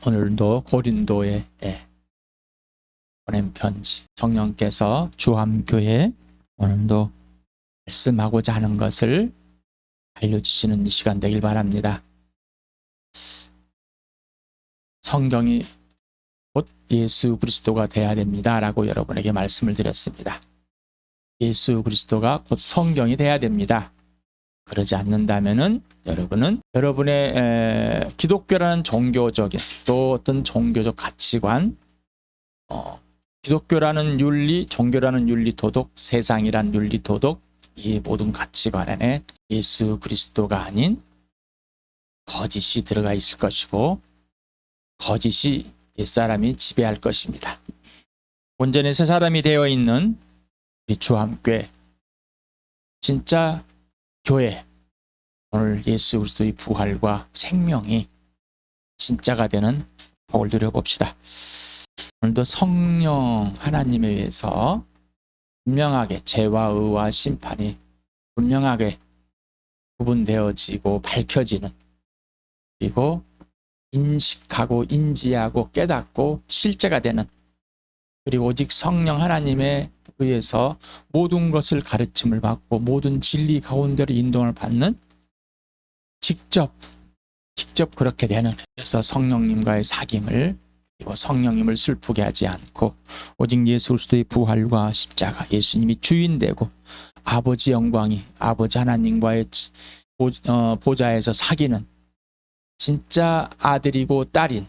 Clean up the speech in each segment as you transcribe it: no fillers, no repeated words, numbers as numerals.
오늘도 고린도에 보낸 편지, 성령께서 주함교회 오늘도 말씀하고자 하는 것을 알려주시는 이 시간 되길 바랍니다. 성경이 곧 예수 그리스도가 돼야 됩니다 라고 여러분에게 말씀을 드렸습니다. 예수 그리스도가 곧 성경이 돼야 됩니다. 그러지 않는다면은 여러분은 여러분의 기독교라는 종교적인 또 어떤 종교적 가치관, 기독교라는 윤리, 종교라는 윤리 도덕, 세상이란 윤리 도덕, 이 모든 가치관 안에 예수 그리스도가 아닌 거짓이 들어가 있을 것이고 거짓이 옛사람이 지배할 것입니다. 온전히 새 사람이 되어 있는 우리 주함교회, 진짜 교회, 오늘 예수 그리스도의 부활과 생명이 진짜가 되는 복을 누려봅시다. 오늘도 성령 하나님에 의해서 분명하게 죄와 의와 심판이 분명하게 구분되어지고 밝혀지는, 그리고 인식하고 인지하고 깨닫고 실제가 되는, 그리고 오직 성령 하나님에 의해서 모든 것을 가르침을 받고 모든 진리 가운데로 인도를 받는, 직접 그렇게 되는, 그래서 성령님과의 사귐을, 그리고 성령님을 슬프게 하지 않고 오직 예수 그리스도의 부활과 십자가, 예수님이 주인되고 아버지 영광이 아버지 하나님과의 보좌에서 사귀는 진짜 아들이고 딸인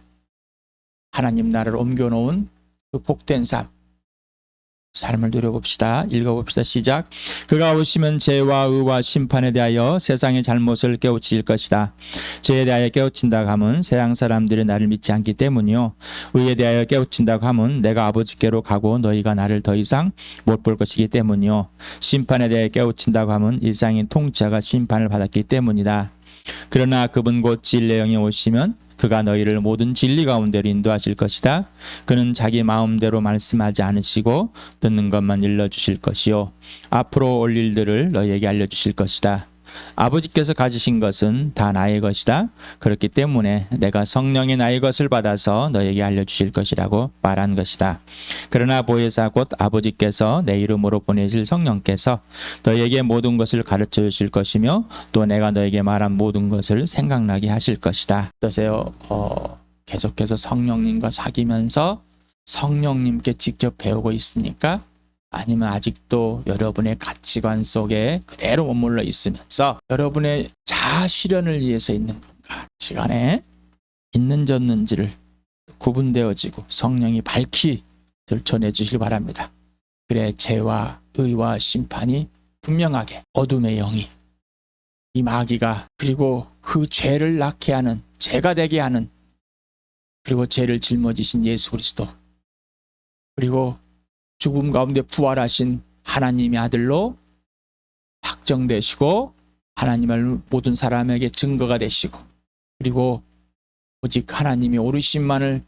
하나님 나라를 옮겨놓은 그 복된 삶을 누려봅시다. 읽어봅시다. 시작. 그가 오시면 죄와 의와 심판에 대하여 세상의 잘못을 깨우칠 것이다. 죄에 대하여 깨우친다고 하면 세상 사람들이 나를 믿지 않기 때문이요, 의에 대하여 깨우친다고 하면 내가 아버지께로 가고 너희가 나를 더 이상 못 볼 것이기 때문이요, 심판에 대하여 깨우친다고 하면 일상인 통치자가 심판을 받았기 때문이다. 그러나 그분 곧 진리의 영이 오시면 그가 너희를 모든 진리 가운데로 인도하실 것이다. 그는 자기 마음대로 말씀하지 않으시고 듣는 것만 일러주실 것이요, 앞으로 올 일들을 너희에게 알려주실 것이다. 아버지께서 가지신 것은 다 나의 것이다. 그렇기 때문에 내가 성령의 나의 것을 받아서 너희에게 알려주실 것이라고 말한 것이다. 그러나 보혜사 곧 아버지께서 내 이름으로 보내실 성령께서 너희에게 모든 것을 가르쳐 주실 것이며 또 내가 너희에게 말한 모든 것을 생각나게 하실 것이다. 어떠세요? 계속해서 성령님과 사귀면서 성령님께 직접 배우고 있습니까? 아니면 아직도 여러분의 가치관 속에 그대로 머물러 있으면서 여러분의 자아 실현을 위해서 있는 건가? 시간에 있는지 구분되어지고 성령이 밝히 들춰내 주시길 바랍니다. 그래 죄와 의와 심판이 분명하게, 어둠의 영이, 이 마귀가, 그리고 그 죄를 낳게 하는, 죄가 되게 하는, 그리고 죄를 짊어지신 예수 그리스도, 그리고 죽음 가운데 부활하신 하나님의 아들로 확정되시고 하나님을 모든 사람에게 증거가 되시고, 그리고 오직 하나님의 오르심만을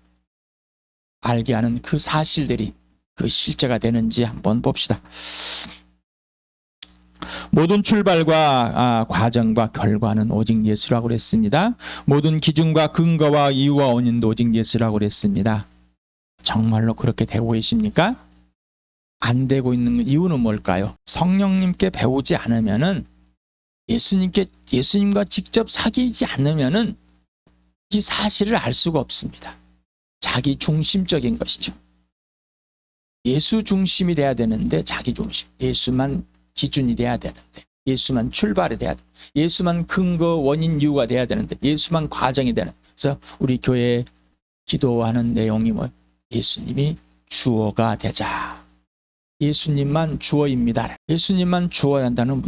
알게 하는 그 사실들이 그 실제가 되는지 한번 봅시다. 모든 출발과 과정과 결과는 오직 예수라고 그랬습니다. 모든 기준과 근거와 이유와 원인도 오직 예수라고 그랬습니다. 정말로 그렇게 되고 계십니까? 안 되고 있는 이유는 뭘까요? 성령님께 배우지 않으면은, 예수님과 직접 사귀지 않으면은 이 사실을 알 수가 없습니다. 자기 중심적인 것이죠. 예수 중심이 돼야 되는데 자기 중심, 예수만 기준이 돼야 되는데, 예수만 출발이 돼야 돼, 예수만 근거, 원인, 이유가 돼야 되는데, 예수만 과정이 되는. 그래서 우리 교회에 기도하는 내용이 뭐, 예수님이 주어가 되자. 예수님만 주어입니다. 예수님만 주어야 한다는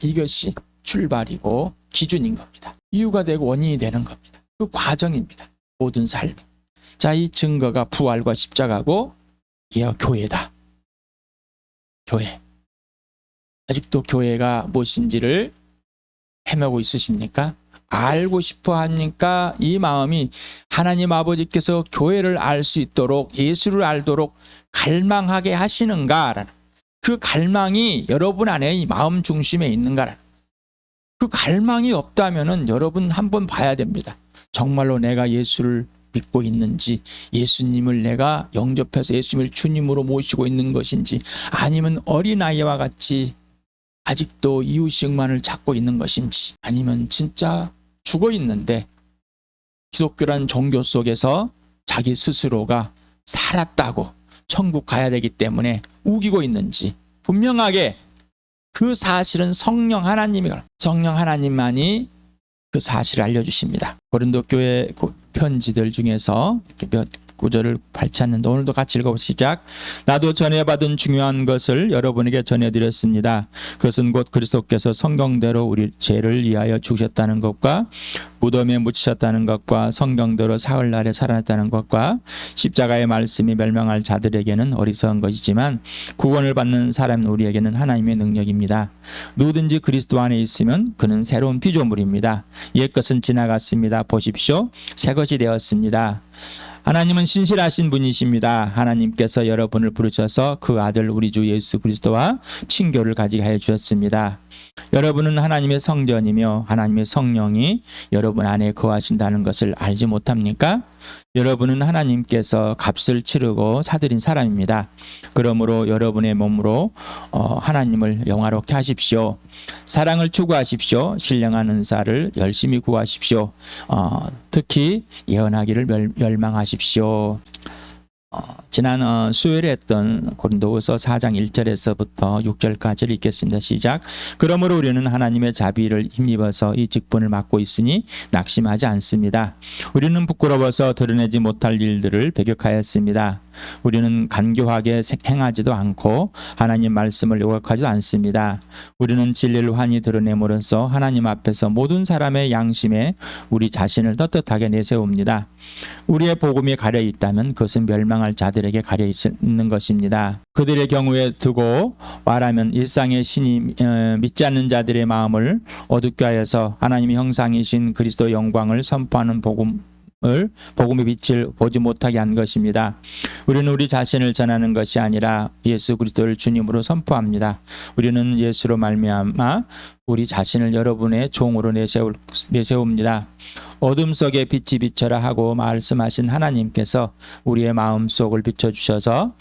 이것이 출발이고 기준인 겁니다. 이유가 되고 원인이 되는 겁니다. 그 과정입니다. 모든 삶. 자, 이 증거가 부활과 십자가고 이게 교회다. 교회. 아직도 교회가 무엇인지를 헤매고 있으십니까? 알고 싶어 합니까? 이 마음이 하나님 아버지께서 교회를 알 수 있도록, 예수를 알도록 갈망하게 하시는가라는, 그 갈망이 여러분 안에 이 마음 중심에 있는가라는, 그 갈망이 없다면은 여러분 한번 봐야 됩니다. 정말로 내가 예수를 믿고 있는지, 예수님을 내가 영접해서 예수님을 주님으로 모시고 있는 것인지, 아니면 어린아이와 같이 아직도 이유식만을 찾고 있는 것인지, 아니면 진짜 죽어 있는데 기독교란 종교 속에서 자기 스스로가 살았다고 천국 가야 되기 때문에 우기고 있는지, 분명하게 그 사실은 성령 하나님만이 그 사실을 알려주십니다. 고린도 교회 편지들 중에서 이렇게 몇 구절을 발췌했는데 오늘도 같이 읽어보시죠. 시작. 나도 전해받은 중요한 것을 여러분에게 전해드렸습니다. 그것은 곧 그리스도께서 성경대로 우리 죄를 위하여 죽으셨다는 것과 무덤에 묻히셨다는 것과 성경대로 사흘날에 살아났다는 것과 십자가의 말씀이 멸망할 자들에게는 어리석은 것이지만 구원을 받는 사람 우리에게는 하나님의 능력입니다. 누구든지 그리스도 안에 있으면 그는 새로운 피조물입니다. 옛것은 지나갔습니다. 보십시오. 새것이 되었습니다. 하나님은 신실하신 분이십니다. 하나님께서 여러분을 부르셔서 그 아들 우리 주 예수 그리스도와 친교를 가지게 해 주셨습니다. 여러분은 하나님의 성전이며 하나님의 성령이 여러분 안에 거하신다는 것을 알지 못합니까? 여러분은 하나님께서 값을 치르고 사들인 사람입니다. 그러므로 여러분의 몸으로 하나님을 영화롭게 하십시오. 사랑을 추구하십시오. 신령한 은사를 열심히 구하십시오. 특히 예언하기를 열망하십시오. 지난 수요일에 했던 고린도후서 4장 1절에서부터 6절까지를 읽겠습니다. 시작. 그러므로 우리는 하나님의 자비를 힘입어서 이 직분을 맡고 있으니 낙심하지 않습니다. 우리는 부끄러워서 드러내지 못할 일들을 배격하였습니다. 우리는 간교하게 행하지도 않고 하나님 말씀을 요각하지도 않습니다. 우리는 진리를 환히 드러냄으로써 하나님 앞에서 모든 사람의 양심에 우리 자신을 떳떳하게 내세웁니다. 우리의 복음이 가려 있다면 그것은 멸망할 자들에게 가려 있는 것입니다. 그들의 경우에 두고 말하면 일상의 신이 믿지 않는 자들의 마음을 어둡게 하여서 하나님의 형상이신 그리스도 영광을 선포하는 복음의 빛을 보지 못하게 한 것입니다. 우리는 우리 자신을 전하는 것이 아니라 예수 그리스도를 주님으로 선포합니다. 우리는 예수로 말미암아 우리 자신을 여러분의 종으로 내세웁니다. 어둠 속에 빛이 비쳐라 하고 말씀하신 하나님께서 우리의 마음속을 비춰주셔서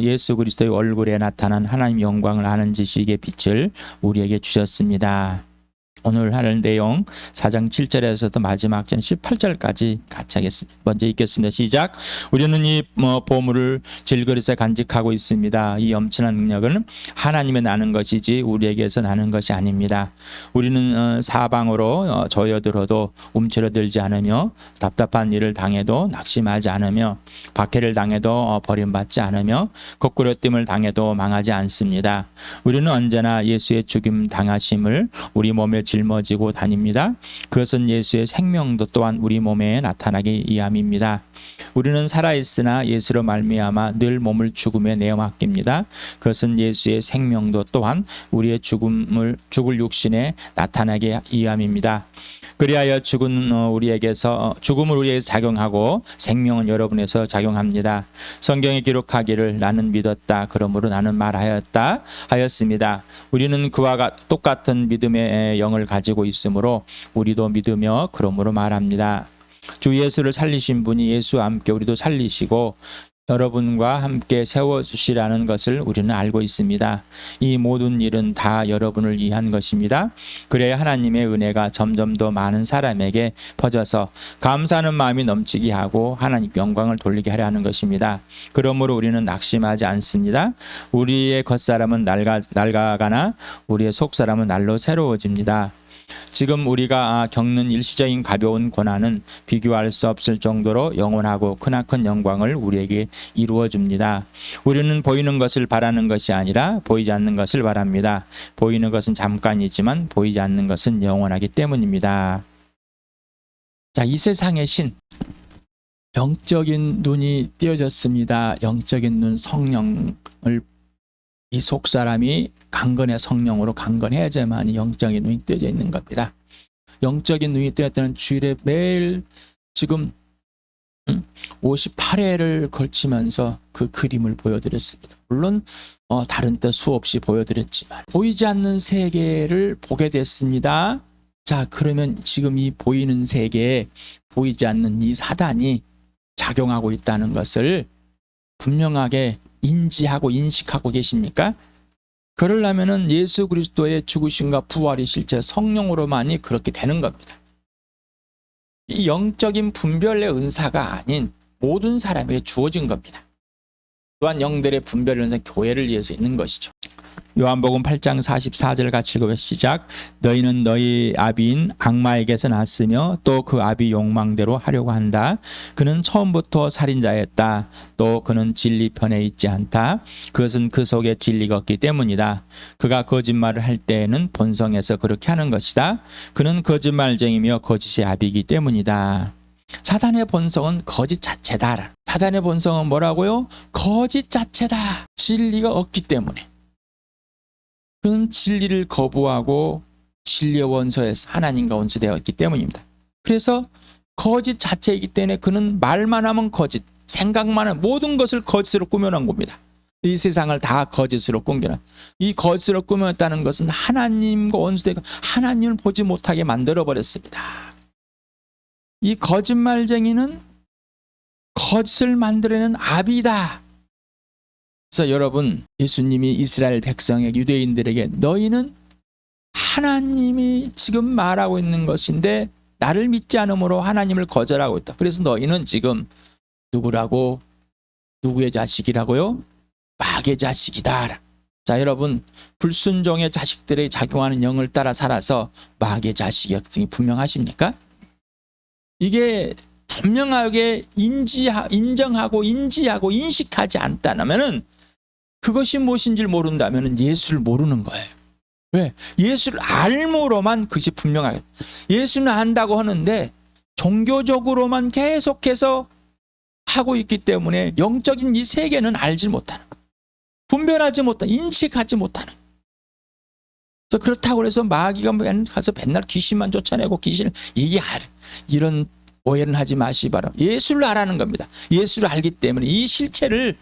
예수 그리스도의 얼굴에 나타난 하나님 영광을 아는 지식의 빛을 우리에게 주셨습니다. 오늘 할 내용 4장 7절에서도 마지막 전 18절까지 같이 하겠습니다. 먼저 읽겠습니다. 시작. 우리는 이 보물을 질그릇에 간직하고 있습니다. 이 엄청난 능력은 하나님의 나는 것이지 우리에게서 나는 것이 아닙니다. 우리는 사방으로 조여들어도 움츠러들지 않으며 답답한 일을 당해도 낙심하지 않으며 박해를 당해도 버림받지 않으며 거꾸로 뜸을 당해도 망하지 않습니다. 우리는 언제나 예수의 죽임 당하심을 우리 몸에 짊어지고 다닙니다. 그것은 예수의 생명도 또한 우리 몸에 나타나기 위함입니다. 우리는 살아있으나 예수로 말미암아 늘 몸을 죽음에 내어 맡깁니다. 그것은 예수의 생명도 또한 우리의 죽을 육신에 나타나게 위함입니다. 그리하여 죽음을 우리에게서 작용하고 생명은 여러분에서 작용합니다. 성경에 기록하기를 나는 믿었다 그러므로 나는 말하였다 하였습니다. 우리는 그와 똑같은 믿음의 영을 가지고 있으므로 우리도 믿으며 그러므로 말합니다. 주 예수를 살리신 분이 예수와 함께 우리도 살리시고 여러분과 함께 세워주시라는 것을 우리는 알고 있습니다. 이 모든 일은 다 여러분을 위한 것입니다. 그래야 하나님의 은혜가 점점 더 많은 사람에게 퍼져서 감사하는 마음이 넘치게 하고 하나님 영광을 돌리게 하려 하는 것입니다. 그러므로 우리는 낙심하지 않습니다. 우리의 겉사람은 낡아가나 우리의 속사람은 날로 새로워집니다. 지금 우리가 겪는 일시적인 가벼운 고난은 비교할 수 없을 정도로 영원하고 크나큰 영광을 우리에게 이루어 줍니다. 우리는 보이는 것을 바라는 것이 아니라 보이지 않는 것을 바랍니다. 보이는 것은 잠깐이지만 보이지 않는 것은 영원하기 때문입니다. 자, 이 세상의 신, 영적인 눈이 띄어졌습니다. 영적인 눈, 성령을 이 속사람이 강건의 성령으로 강건해야지만 영적인 눈이 띄어져 있는 겁니다. 영적인 눈이 띄었다는 주일에 매일 지금 58회를 걸치면서 그 그림을 보여드렸습니다. 물론 다른 때 수없이 보여드렸지만 보이지 않는 세계를 보게 됐습니다. 자, 그러면 지금 이 보이는 세계에 보이지 않는 이 사단이 작용하고 있다는 것을 분명하게 인지하고 인식하고 계십니까? 그러려면은 예수 그리스도의 죽으심과 부활이 실제 성령으로만이 그렇게 되는 겁니다. 이 영적인 분별의 은사가 아닌 모든 사람에게 주어진 겁니다. 또한 영들의 분별의 은사 교회를 위해서 있는 것이죠. 요한복음 8장 44절 같이 읽어보면 시작. 너희는 너희 아비인 악마에게서 났으며 또 그 아비 욕망대로 하려고 한다. 그는 처음부터 살인자였다. 또 그는 진리 편에 있지 않다. 그것은 그 속에 진리가 없기 때문이다. 그가 거짓말을 할 때에는 본성에서 그렇게 하는 것이다. 그는 거짓말쟁이며 거짓의 아비이기 때문이다. 사단의 본성은 거짓 자체다. 사단의 본성은 뭐라고요? 거짓 자체다. 진리가 없기 때문에. 그는 진리를 거부하고 진리의 원소에서 하나님과 원수되어 있기 때문입니다. 그래서 거짓 자체이기 때문에 그는 말만 하면 거짓, 생각만 하면 모든 것을 거짓으로 꾸며놓은 겁니다. 이 세상을 다 거짓으로 꾸며놨. 이 거짓으로 꾸며놨다는 것은 하나님과 원수되고 하나님을 보지 못하게 만들어버렸습니다. 이 거짓말쟁이는 거짓을 만들어내는 아비다. 그래서 여러분, 예수님이 이스라엘 백성의 유대인들에게 너희는 하나님이 지금 말하고 있는 것인데 나를 믿지 않으므로 하나님을 거절하고 있다. 그래서 너희는 지금 누구라고? 누구의 자식이라고요? 마귀의 자식이다. 자, 여러분, 불순종의 자식들의 작용하는 영을 따라 살아서 마귀의 자식이 분명하십니까? 이게 분명하게 인정하고 인지하고 인식하지 않다면은 그것이 무엇인지를 모른다면 예수를 모르는 거예요. 왜? 예수를 알므로만 그것이 분명하게. 예수는 안다고 하는데 종교적으로만 계속해서 하고 있기 때문에 영적인 이 세계는 알지 못하는, 분별하지 못하는, 인식하지 못하는. 그래서 그렇다고 해서 마귀가 가서 맨날 귀신만 쫓아내고 귀신을 이런 오해는 하지 마시 바라. 예수를 알아는 겁니다. 예수를 알기 때문에 이 실체를,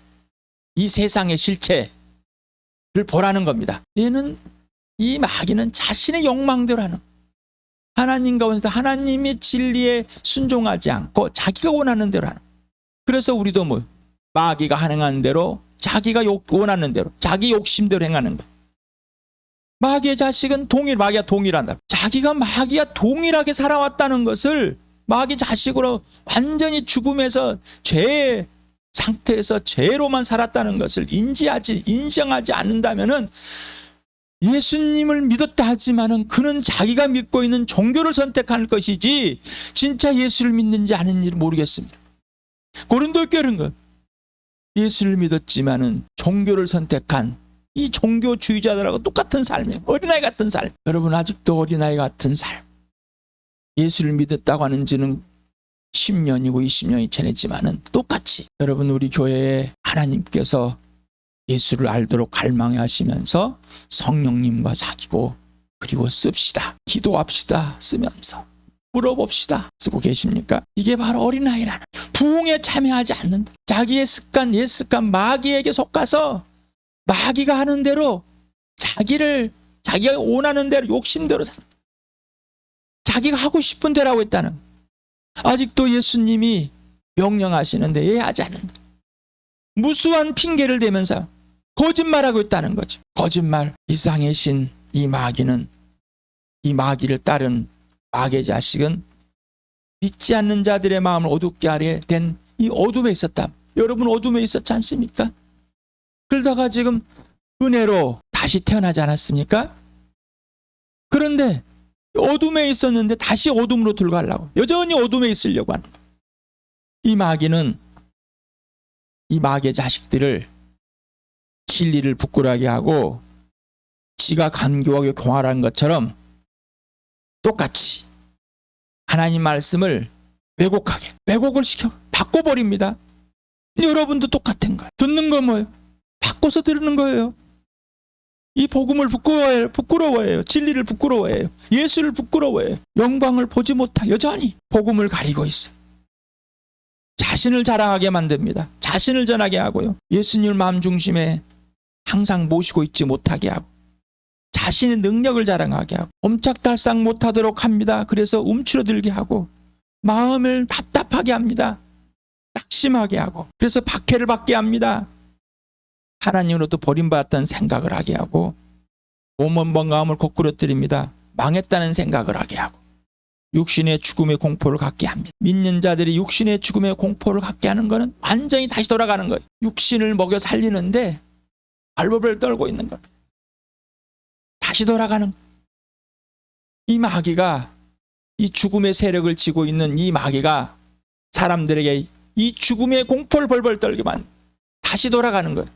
이 세상의 실체를 보라는 겁니다. 이 마귀는 자신의 욕망대로 하는, 하나님과 원수, 하나님의 진리에 순종하지 않고 자기가 원하는 대로 하는. 그래서 우리도 마귀가 행하는 대로, 자기가 원하는 대로, 자기 욕심대로 행하는 것. 마귀의 자식은 마귀와 동일한다. 자기가 마귀와 동일하게 살아왔다는 것을, 마귀 자식으로 완전히 죽음에서 죄의 상태에서 죄로만 살았다는 것을 인정하지 않는다면은 예수님을 믿었다 하지만은 그는 자기가 믿고 있는 종교를 선택할 것이지 진짜 예수를 믿는지 아닌지 모르겠습니다. 고린도 교회는 것, 예수를 믿었지만은 종교를 선택한 이 종교주의자들하고 똑같은 삶이에요. 어린아이 같은 삶. 여러분, 아직도 어린아이 같은 삶. 예수를 믿었다고 하는지는 10년이고 20년이 지냈지만은 똑같이 여러분, 우리 교회에 하나님께서 예수를 알도록 갈망해 하시면서 성령님과 사귀고 그리고 씁시다, 기도합시다, 쓰면서 물어봅시다 쓰고 계십니까? 이게 바로 어린아이라는, 부흥에 참여하지 않는다. 자기의 습관, 옛 습관, 마귀에게 속아서 마귀가 하는 대로 자기가 원하는 대로 욕심대로 산다. 자기가 하고 싶은 대로 하고 있다는, 아직도 예수님이 명령하시는데 이해하지 않는다. 무수한 핑계를 대면서 거짓말하고 있다는 거죠. 거짓말. 이상의 신, 이 마귀는, 이 마귀를 따른 마귀의 자식은 믿지 않는 자들의 마음을 어둡게 하게 된 이 어둠에 있었다. 여러분, 어둠에 있었지 않습니까? 그러다가 지금 은혜로 다시 태어나지 않았습니까? 그런데 어둠에 있었는데 다시 어둠으로 들어가려고, 여전히 어둠에 있으려고 하는 거예요. 이 마귀는 이 마귀의 자식들을 진리를 부끄러워하게 하고 지가 간교하게 공활한 것처럼 똑같이 하나님 말씀을 왜곡을 시켜 바꿔버립니다. 여러분도 똑같은 거예요. 듣는 거 뭐예요? 바꿔서 들으는 거예요. 이 복음을 부끄러워해요. 진리를 부끄러워해요. 예수를 부끄러워해요. 영광을 보지 못하 여전히 복음을 가리고 있어요. 자신을 자랑하게 만듭니다. 자신을 전하게 하고요. 예수님을 마음 중심에 항상 모시고 있지 못하게 하고 자신의 능력을 자랑하게 하고 옴짝달싹 못하도록 합니다. 그래서 움츠러들게 하고 마음을 답답하게 합니다. 낙심하게 하고, 그래서 박해를 받게 합니다. 하나님으로부터 버림받았다는 생각을 하게 하고, 몸은 번감을 거꾸러뜨립니다. 망했다는 생각을 하게 하고, 육신의 죽음의 공포를 갖게 합니다. 믿는 자들이 육신의 죽음의 공포를 갖게 하는 것은 완전히 다시 돌아가는 거예요. 육신을 먹여 살리는데 발버둥을 떨고 있는 겁니다. 다시 돌아가는 거예요. 이 마귀가, 이 죽음의 세력을 쥐고 있는 이 마귀가 사람들에게 이 죽음의 공포를 벌벌 떨기만 다시 돌아가는 거예요.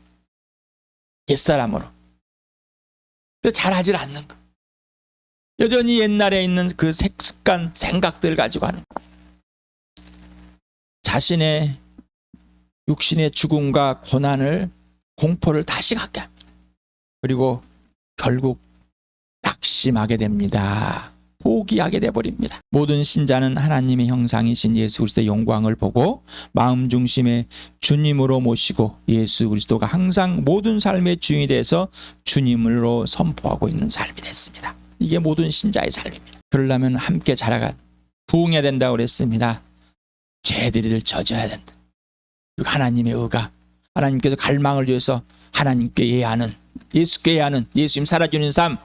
옛사람으로. 그래서 잘하질 않는 거예요. 여전히 옛날에 있는 그 습관, 생각들 가지고 하는 거예요. 자신의 육신의 죽음과 고난을, 공포를 다시 갖게 합니다. 그리고 결국 낙심하게 됩니다. 포기하게 돼버립니다. 모든 신자는 하나님의 형상이신 예수 그리스도의 영광을 보고 마음 중심에 주님으로 모시고 예수 그리스도가 항상 모든 삶의 주인이 돼서 주님으로 선포하고 있는 삶이 됐습니다. 이게 모든 신자의 삶입니다. 그러려면 함께 자라가 부흥해야 된다고 그랬습니다. 죄들을 져져야 된다. 그리고 하나님의 의가, 하나님께서 갈망을 위해서 하나님께 예하는, 예수께 예하는, 예수님 살아주는 삶,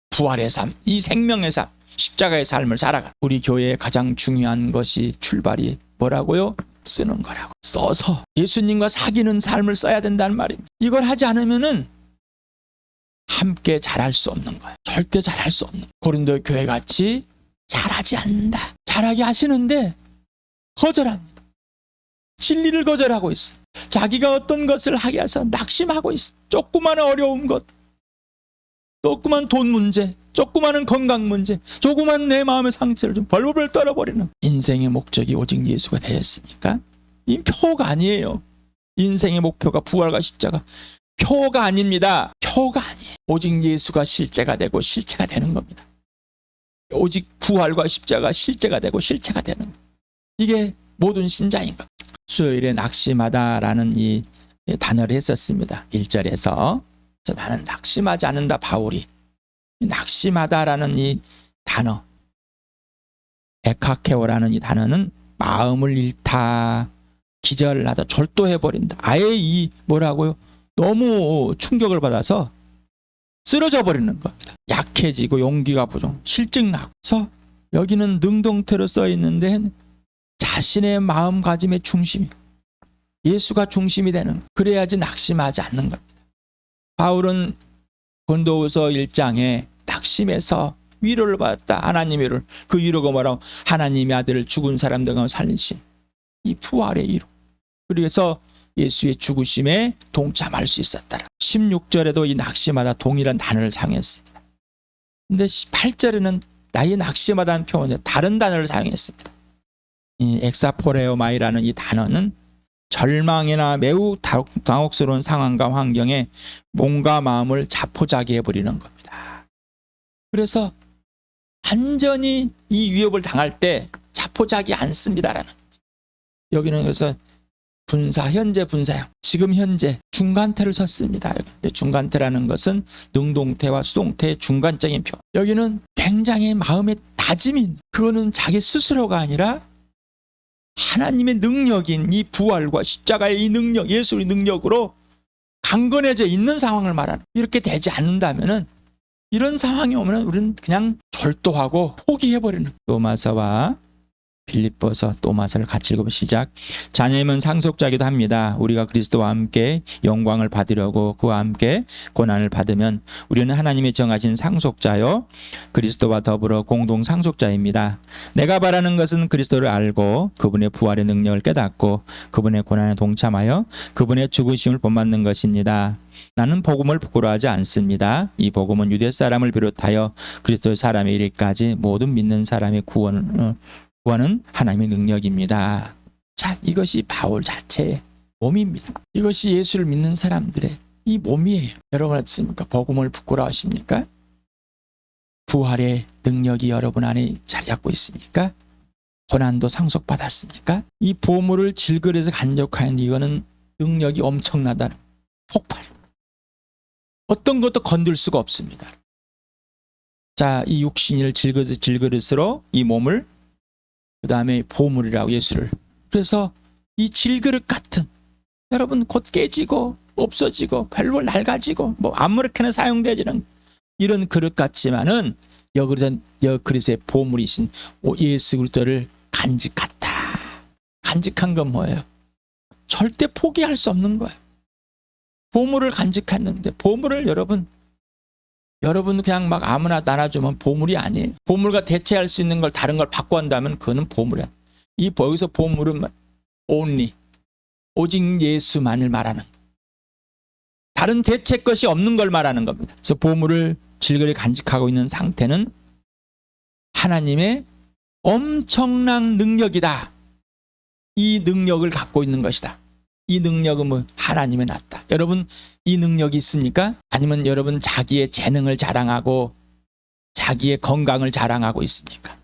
부활의 삶, 이 생명의 삶, 십자가의 삶을 살아가. 우리 교회의 가장 중요한 것이 출발이 뭐라고요? 쓰는 거라고. 써서 예수님과 사귀는 삶을 써야 된다는 말입니다. 이걸 하지 않으면은 함께 잘할 수 없는 거예요. 절대 잘할 수 없는. 고린도 교회 같이 잘하지 않는다. 잘하게 하시는데 거절합니다. 진리를 거절하고 있어. 자기가 어떤 것을 하게 해서 낙심하고 있어. 조그마한 어려운 것, 조그만 돈 문제, 조그마한 건강 문제, 조그만 내 마음의 상태를 좀 벌벌 떨어버리는. 인생의 목적이 오직 예수가 되었으니까 이 표가 아니에요. 인생의 목표가 부활과 십자가, 표가 아닙니다. 표가 아니에요. 오직 예수가 실제가 되고 실체가 되는 겁니다. 오직 부활과 십자가 실제가 되고 실체가 되는 것. 이게 모든 신자인 것. 수요일에 낙심하다라는 이 단어를 했었습니다. 1절에서 나는 낙심하지 않는다. 바울이 낙심하다라는 이 단어, 에카케오라는 이 단어는 마음을 잃다, 기절하다, 절도해버린다. 아예 이 뭐라고요? 너무 충격을 받아서 쓰러져 버리는 겁니다. 약해지고 용기가 부족, 실증나고. 그래서 여기는 능동태로 써 있는데 자신의 마음가짐의 중심이 예수가 중심이 되는, 그래야지 낙심하지 않는 겁니다. 바울은 고린도후서 1장에 낙심해서 위로를 받았다. 하나님의 위로를. 그 위로가 뭐라고? 하나님의 아들을 죽은 사람들 가운데 살리신 이 부활의 위로. 그래서 예수의 죽으심에 동참할 수 있었다. 16절에도 이 낙심하다 동일한 단어를 사용했습니다. 근데 8절에는 나의 낙심하다는 표현에 다른 단어를 사용했습니다. 이 엑사포레오마이라는 이 단어는 절망이나 매우 당혹스러운 상황과 환경에 몸과 마음을 자포자기해 버리는 겁니다. 그래서 완전히 이 위협을 당할 때 자포자기 않습니다라는 거죠. 여기는 그래서 분사, 현재 분사형, 지금 현재 중간태를 썼습니다. 중간태라는 것은 능동태와 수동태의 중간적인 표. 여기는 굉장히 마음의 다짐이, 그거는 자기 스스로가 아니라 하나님의 능력인 이 부활과 십자가의 이 능력, 예수의 능력으로 강건해져 있는 상황을 말하는. 이렇게 되지 않는다면은, 이런 상황이 오면 우리는 그냥 절도하고 포기해버리는. 또마서와 빌립보서, 또마서를 같이 읽어보면 시작. 자녀임은 상속자이기도 합니다. 우리가 그리스도와 함께 영광을 받으려고 그와 함께 고난을 받으면 우리는 하나님이 정하신 상속자요 그리스도와 더불어 공동 상속자입니다. 내가 바라는 것은 그리스도를 알고 그분의 부활의 능력을 깨닫고 그분의 고난에 동참하여 그분의 죽으심을 본받는 것입니다. 나는 복음을 부끄러워하지 않습니다. 이 복음은 유대 사람을 비롯하여 그리스도의 사람에 이르기까지 모든 믿는 사람의 구원은 하나님의 능력입니다. 자, 이것이 바울 자체의 몸입니다. 이것이 예수를 믿는 사람들의 이 몸이에요. 여러분 어떻습니까? 복음을 부끄러워하십니까? 부활의 능력이 여러분 안에 자리 잡고 있으니까? 고난도 상속받았으니까? 이 보물을 질그려서 간직하는 이거는 능력이 엄청나다는 폭발. 어떤 것도 건들 수가 없습니다. 자, 이 육신을 질그릇으로 이 몸을, 그 다음에 보물이라고 예수를. 그래서 이 질그릇 같은, 여러분 곧 깨지고 없어지고 별로 낡아지고 뭐 아무렇게나 사용되지는 이런 그릇 같지만은 여그릇의 보물이신 예수 그리스도를 간직했다. 간직한 건 뭐예요? 절대 포기할 수 없는 거예요. 보물을 간직했는데, 보물을 여러분 그냥 막 아무나 나눠주면 보물이 아니에요. 보물과 대체할 수 있는 걸 다른 걸 바꿔한다면 그거는 보물이야. 여기서 보물은 only, 오직 예수만을 말하는, 다른 대체 것이 없는 걸 말하는 겁니다. 그래서 보물을 질그릇 간직하고 있는 상태는 하나님의 엄청난 능력이다. 이 능력을 갖고 있는 것이다. 이 능력은 뭐 하나님의 낫다. 여러분 이 능력이 있습니까? 아니면 여러분 자기의 재능을 자랑하고 자기의 건강을 자랑하고 있습니까?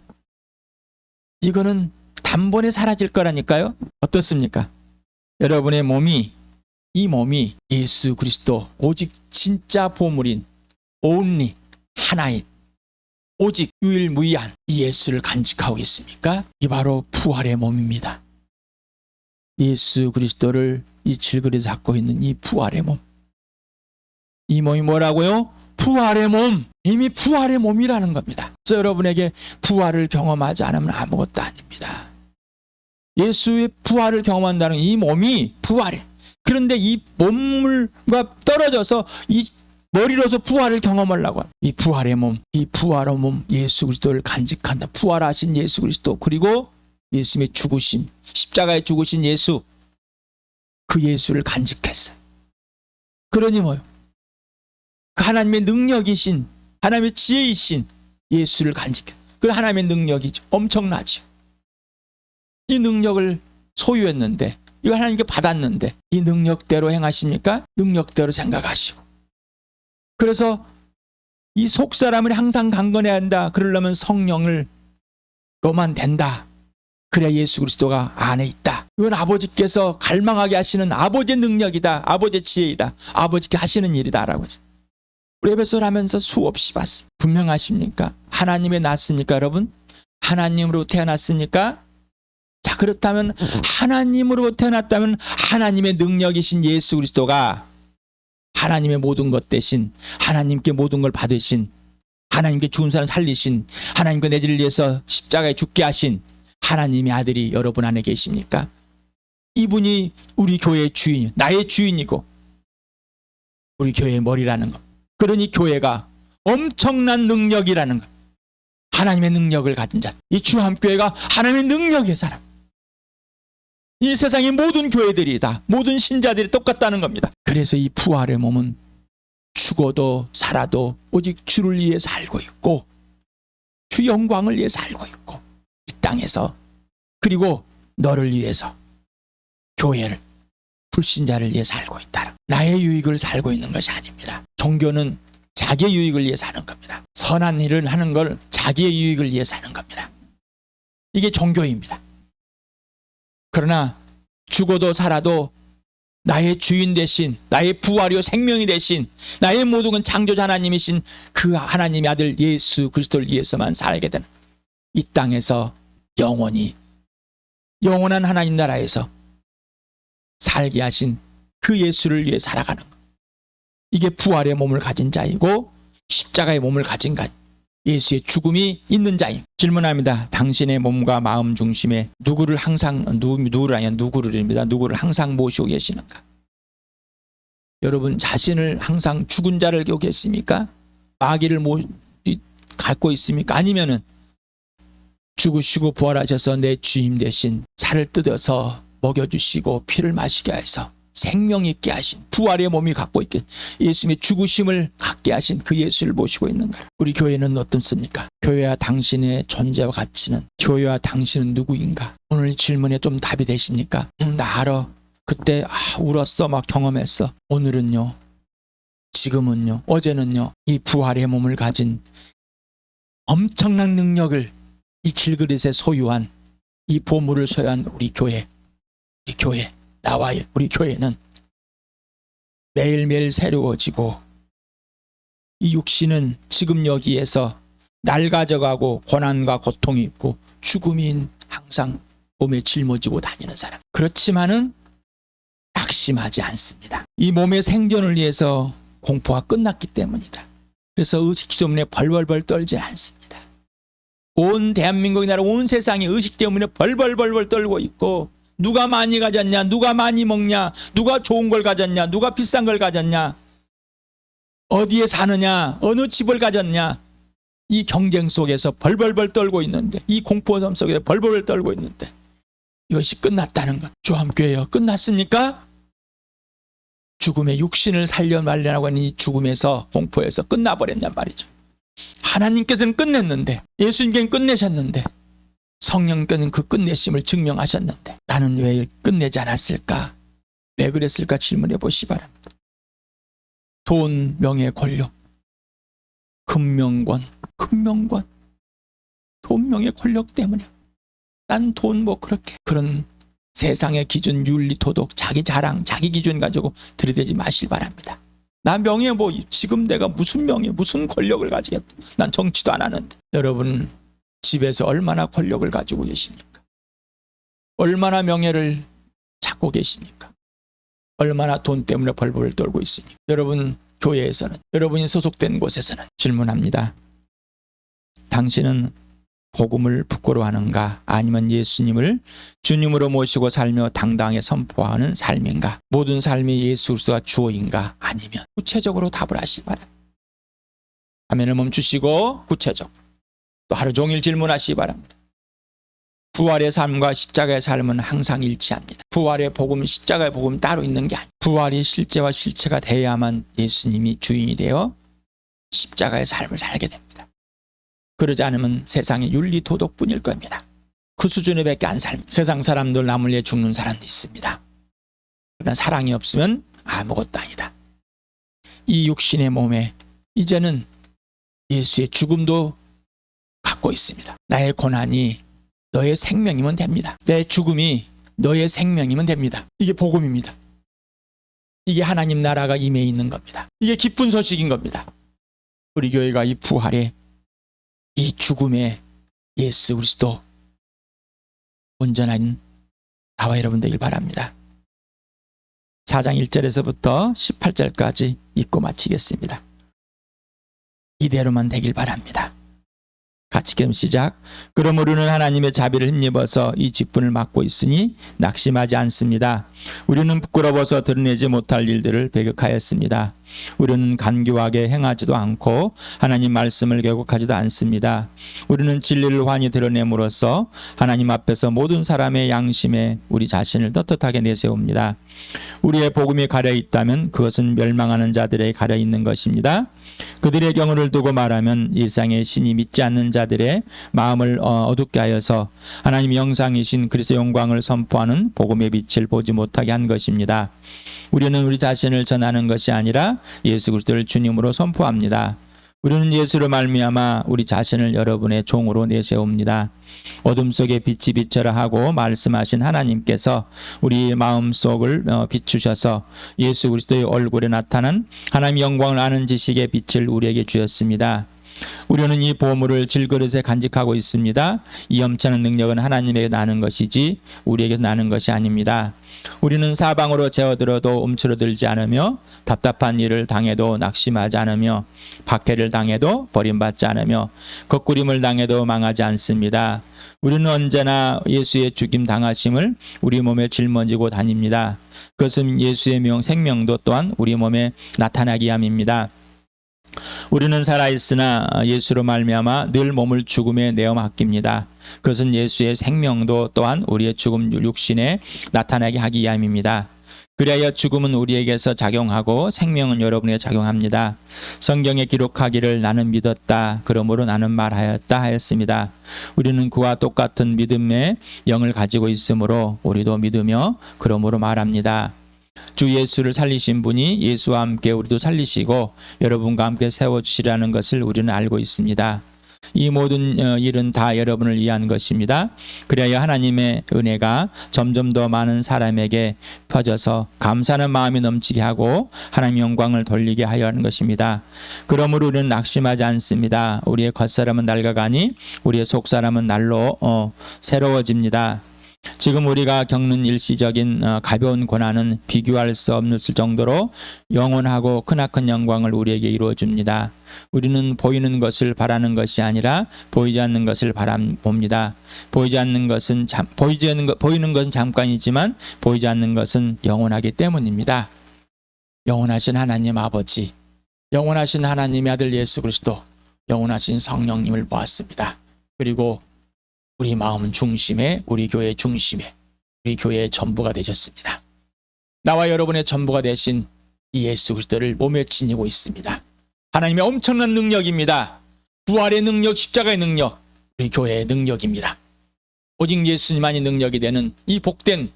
이거는 단번에 사라질 거라니까요. 어떻습니까? 여러분의 이 몸이 예수 그리스도, 오직 진짜 보물인 only 하나인, 오직 유일무이한 이 예수를 간직하고 있습니까? 이 바로 부활의 몸입니다. 예수 그리스도를 이 질그릇에 잡고 있는 이 부활의 몸. 이 몸이 뭐라고요? 부활의 몸. 이미 부활의 몸이라는 겁니다. 그래서 여러분에게 부활을 경험하지 않으면 아무것도 아닙니다. 예수의 부활을 경험한다는 이 몸이 부활이에요. 그런데 이 몸과 떨어져서 이 머리로서 부활을 경험하려고 합니다. 이 부활의 몸, 이 부활의 몸, 예수 그리스도를 간직한다. 부활하신 예수 그리스도, 그리고 예수님의 죽으심, 십자가에 죽으신 예수, 그 예수를 간직했어요. 그러니 뭐요? 그 하나님의 능력이신, 하나님의 지혜이신 예수를 간직해. 그 하나님의 능력이죠. 엄청나죠. 이 능력을 소유했는데, 이거 하나님께 받았는데 이 능력대로 행하십니까? 능력대로 생각하시고. 그래서 이 속사람을 항상 강건해야 한다. 그러려면 성령을 로만 된다. 그래야 예수 그리스도가 안에 있다. 이건 아버지께서 갈망하게 하시는 아버지의 능력이다. 아버지의 지혜이다. 아버지께 하시는 일이다라고 했어요. 우리 에베소를 하면서 수없이 봤어요. 분명하십니까? 하나님의 낳습니까 여러분? 하나님으로 태어났으니까. 자, 그렇다면 하나님으로 태어났다면 하나님의 능력이신 예수 그리스도가 하나님의 모든 것 대신, 하나님께 모든 걸 받으신, 하나님께 죽은 사람 살리신, 하나님께 내 죄를 위해서 십자가에 죽게 하신 하나님의 아들이 여러분 안에 계십니까? 이분이 우리 교회의 주인, 나의 주인이고 우리 교회의 머리라는 것. 그러니 교회가 엄청난 능력이라는 것. 하나님의 능력을 가진 자. 이 주함교회가 하나님의 능력의 사람. 이 세상의 모든 교회들이 다, 모든 신자들이 똑같다는 겁니다. 그래서 이 부활의 몸은 죽어도 살아도 오직 주를 위해 살고 있고, 주 영광을 위해 살고 있고, 이 땅에서, 그리고 너를 위해서, 교회를, 불신자를 위해 살고 있다. 나의 유익을 살고 있는 것이 아닙니다. 종교는 자기의 유익을 위해 사는 겁니다. 선한 일을 하는 걸 자기의 유익을 위해 사는 겁니다. 이게 종교입니다. 그러나 죽어도 살아도 나의 주인 대신, 나의 부활이요 생명이 대신, 나의 모든 건 창조자 하나님이신 그 하나님의 아들 예수 그리스도를 위해서만 살게 되는, 이 땅에서 영원히 영원한 하나님 나라에서 살게 하신 그 예수를 위해 살아가는 것. 이게 부활의 몸을 가진 자이고 십자가의 몸을 가진 자, 예수의 죽음이 있는 자임. 질문합니다. 당신의 몸과 마음 중심에 누구를 항상, 누구를 항상 모시고 계시는가? 여러분 자신을 항상 죽은 자를 갖고 계십니까? 마귀를 갖고 있습니까? 아니면은 죽으시고 부활하셔서 내 주임 대신 살을 뜯어서 먹여주시고 피를 마시게 해서 생명 있게 하신 부활의 몸이 갖고 있게 예수님의 죽으심을 갖게 하신 그 예수를 모시고 있는가? 우리 교회는 어떻습니까? 교회와 당신의 존재와 가치는, 교회와 당신은 누구인가? 오늘 질문에 좀 답이 되십니까? 나 알아. 그때 울었어, 막 경험했어. 오늘은요, 지금은요, 어제는요, 이 부활의 몸을 가진 엄청난 능력을 이 질그릇에 소유한, 이 보물을 소유한 우리 교회, 나와 우리 교회는 매일매일 새로워지고, 이 육신은 지금 여기에서 낡아져가고 고난과 고통이 있고 죽음이 항상 몸에 짊어지고 다니는 사람. 그렇지만은 낙심하지 않습니다. 이 몸의 생존을 위해서 공포가 끝났기 때문이다. 그래서 의식 때문에 벌벌벌 떨지 않습니다. 온 대한민국이 나라 온 세상이 의식 때문에 벌벌벌 떨고 있고, 누가 많이 가졌냐, 누가 많이 먹냐, 누가 좋은 걸 가졌냐, 누가 비싼 걸 가졌냐, 어디에 사느냐, 어느 집을 가졌냐, 이 경쟁 속에서 벌벌벌 떨고 있는데, 이 공포섬 속에서 벌벌벌 떨고 있는데, 이것이 끝났다는 것. 조함교회여, 끝났습니까? 죽음의 육신을 살려 말려고 하는 이 죽음에서, 공포에서 끝나버렸냔 말이죠. 하나님께서는 끝냈는데, 예수님께는 끝내셨는데, 성령께는 그 끝내심을 증명하셨는데, 나는 왜 끝내지 않았을까? 왜 그랬을까? 질문해 보시기 바랍니다. 돈, 명예, 권력, 금명권, 돈, 명예, 권력 때문에 난 돈 뭐 그렇게, 그런 세상의 기준, 윤리, 도덕, 자기 자랑, 자기 기준 가지고 들이대지 마실 바랍니다. 나 명예 뭐 지금 내가 무슨 명예, 무슨 권력을 가지겠다. 난 정치도 안 하는데. 여러분 집에서 얼마나 권력을 가지고 계십니까? 얼마나 명예를 찾고 계십니까? 얼마나 돈 때문에 벌벌 떨고 있습니까? 여러분 교회에서는, 여러분이 소속된 곳에서는 질문합니다. 당신은 복음을 부끄러워하는가? 아니면 예수님을 주님으로 모시고 살며 당당하게 선포하는 삶인가? 모든 삶이 예수 그리스도가 주어인가? 아니면 구체적으로 답을 하시기 바랍니다. 화면을 멈추시고 구체적, 또 하루 종일 질문하시기 바랍니다. 부활의 삶과 십자가의 삶은 항상 일치합니다. 부활의 복음, 십자가의 복음 따로 있는 게 아니에요. 부활이 실제와 실체가 돼야만 예수님이 주인이 되어 십자가의 삶을 살게 됩니다. 그러지 않으면 세상의 윤리 도덕뿐일 겁니다. 그 수준에 밖에 안 살면 세상 사람들 남을 위해 죽는 사람도 있습니다. 그러나 사랑이 없으면 아무것도 아니다. 이 육신의 몸에 이제는 예수의 죽음도 갖고 있습니다. 나의 고난이 너의 생명이면 됩니다. 내 죽음이 너의 생명이면 됩니다. 이게 복음입니다. 이게 하나님 나라가 임해 있는 겁니다. 이게 기쁜 소식인 겁니다. 우리 교회가 이 부활에, 이 죽음에 예수 그리스도 온전한 나와 여러분 되길 바랍니다. 4장 1절에서부터 18절까지 읽고 마치겠습니다. 이대로만 되길 바랍니다. 같이 읽음 시작. 그럼 우리는 하나님의 자비를 힘입어서 이 직분을 맡고 있으니 낙심하지 않습니다. 우리는 부끄러워서 드러내지 못할 일들을 배격하였습니다. 우리는 간교하게 행하지도 않고 하나님 말씀을 왜곡하지도 않습니다. 우리는 진리를 환히 드러냄으로써 하나님 앞에서 모든 사람의 양심에 우리 자신을 떳떳하게 내세웁니다. 우리의 복음이 가려 있다면 그것은 멸망하는 자들에게 가려 있는 것입니다. 그들의 경우를 두고 말하면 이 세상의 신이 믿지 않는 자들의 마음을 어둡게 하여서 하나님의 형상이신 그리스도의 영광을 선포하는 복음의 빛을 보지 못하게 한 것입니다. 우리는 우리 자신을 전하는 것이 아니라 예수 그리스도를 주님으로 선포합니다. 우리는 예수로 말미암아 우리 자신을 여러분의 종으로 내세웁니다. 어둠 속에 빛이 비춰라 하고 말씀하신 하나님께서 우리 마음속을 비추셔서 예수 그리스도의 얼굴에 나타난 하나님의 영광을 아는 지식의 빛을 우리에게 주셨습니다. 우리는 이 보물을 질그릇에 간직하고 있습니다. 이 엄청난 능력은 하나님에게 나는 것이지 우리에게 나는 것이 아닙니다. 우리는 사방으로 재어들어도 움츠러들지 않으며 답답한 일을 당해도 낙심하지 않으며 박해를 당해도 버림받지 않으며 거꾸림을 당해도 망하지 않습니다. 우리는 언제나 예수의 죽임 당하심을 우리 몸에 짊어지고 다닙니다. 그것은 예수의 생명도 또한 우리 몸에 나타나기 위함입니다. 우리는 살아있으나 예수로 말미암아 늘 몸을 죽음에 내어 맡깁니다. 그것은 예수의 생명도 또한 우리의 죽음 육신에 나타나게 하기 위함입니다. 그리하여 죽음은 우리에게서 작용하고 생명은 여러분에게 작용합니다. 성경에 기록하기를 나는 믿었다, 그러므로 나는 말하였다 하였습니다. 우리는 그와 똑같은 믿음의 영을 가지고 있으므로 우리도 믿으며 그러므로 말합니다. 주 예수를 살리신 분이 예수와 함께 우리도 살리시고 여러분과 함께 세워주시라는 것을 우리는 알고 있습니다. 이 모든 일은 다 여러분을 위한 것입니다. 그래야 하나님의 은혜가 점점 더 많은 사람에게 퍼져서 감사하는 마음이 넘치게 하고 하나님의 영광을 돌리게 하려 하는 것입니다. 그러므로 우리는 낙심하지 않습니다. 우리의 겉사람은 낡아가니 우리의 속사람은 날로 새로워집니다. 지금 우리가 겪는 일시적인 가벼운 고난은 비교할 수 없을 정도로 영원하고 크나큰 영광을 우리에게 이루어 줍니다. 우리는 보이는 것을 바라는 것이 아니라 보이지 않는 것을 바라봅니다. 보이는 것은 잠깐이지만 보이지 않는 것은 영원하기 때문입니다. 영원하신 하나님 아버지, 영원하신 하나님의 아들 예수 그리스도, 영원하신 성령님을 보았습니다. 그리고 우리 마음 중심에, 우리 교회 중심에, 우리 교회의 전부가 되셨습니다. 나와 여러분의 전부가 되신 이 예수 그리스도를 몸에 지니고 있습니다. 하나님의 엄청난 능력입니다. 부활의 능력, 십자가의 능력, 우리 교회의 능력입니다. 오직 예수님만이 능력이 되는 이 복된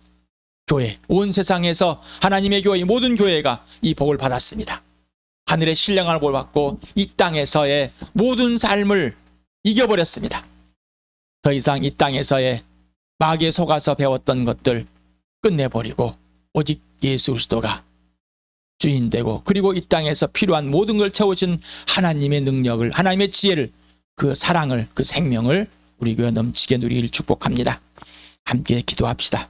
교회, 온 세상에서 하나님의 교회, 모든 교회가 이 복을 받았습니다. 하늘의 신령함을 받고 이 땅에서의 모든 삶을 이겨버렸습니다. 더 이상 이 땅에서의 마귀에 속아서 배웠던 것들 끝내버리고 오직 예수 그리스도가 주인 되고, 그리고 이 땅에서 필요한 모든 걸 채우신 하나님의 능력을, 하나님의 지혜를, 그 사랑을, 그 생명을 우리 교회 넘치게 누리길 축복합니다. 함께 기도합시다.